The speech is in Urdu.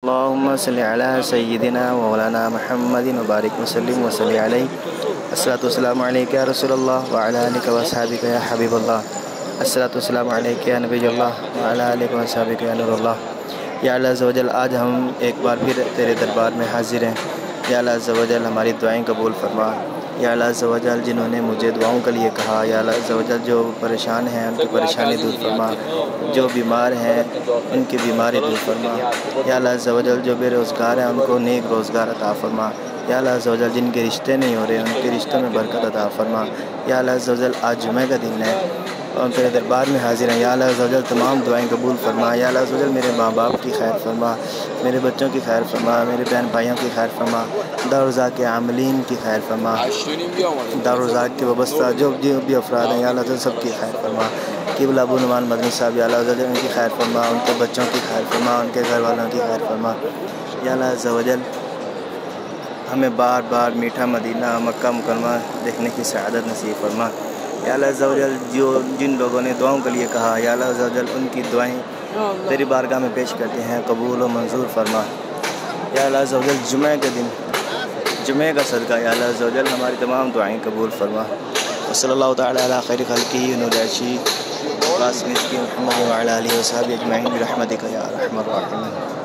اللهم صل على سيدنا ومولانا محمد وبارك وسلم وصل عليه الصلاة والسلام عليك يا رسول الله وعلى آلك وأصحابك يا حبيب الله الصلاة والسلام عليك يا نبی اللہ وعلى آلك وأصحابك يا نور اللہ۔ یا اللہ عز و جل آج ہم ایک بار پھر تیرے دربار میں حاضر ہیں۔ یا اللہ عز و جل ہماری دعائیں قبول فرما۔ یا اللہ عز و جل جنہوں نے مجھے دعاؤں کے لیے کہا، یا اللہ عز و جل جو پریشان ہیں ان کی پریشانی دور فرما، جو بیمار ہیں ان کی بیماری دور فرما۔ یا اللہ عز و جل جو بے روزگار ہیں ان کو نیک روزگار عطا فرما۔ یا اللہ عز و جل جن کے رشتے نہیں ہو رہے ان کے رشتوں میں برکت عطا فرما۔ یا اللہ عز و جل آج جمعہ کا دن ہے اور تیرے دربار میں حاضر ہیں۔ یا اللہ عز و جل تمام دعائیں قبول فرما۔ یا اللہ عز و جل میرے ماں باپ کی خیر فرما، میرے بچوں کی خیر فرما، میرے بہن بھائیوں کی خیر فرما، دارالرزاق کے عاملین کی خیر فرما، دارالرزاق کے وابستہ جو بھی افراد ہیں یا اللہ عز و جل سب کی خیر فرما۔ قبلہ ابو نعمان مدنی صاحب یا اللہ عز و جل ان کی خیر فرما، ان کے بچوں کی خیر فرما، ان کے گھر والوں کی خیر فرما۔ یا اللہ عز و جل ہمیں بار بار میٹھا مدینہ مکہ مکرمہ دیکھنے کی سعادت نصیب فرما۔ یا اللہ عز و جل جن لوگوں نے دعاؤں کے لیے کہا، یا اللہ عز و جل ان کی دعائیں تیری بارگاہ میں پیش کرتے ہیں، قبول و منظور فرما۔ یا اللہ عز و جل جمعہ کے دن جمعہ کا صدقہ یا اللہ عز و جل ہماری تمام دعائیں قبول فرما۔ صلی اللہ تعالیٰ علی خیر خلقہ نور عرشی قاسم کی محمد وعلی آلہ وصحبہ اجمعین برحمتک یا ارحم الراحمین۔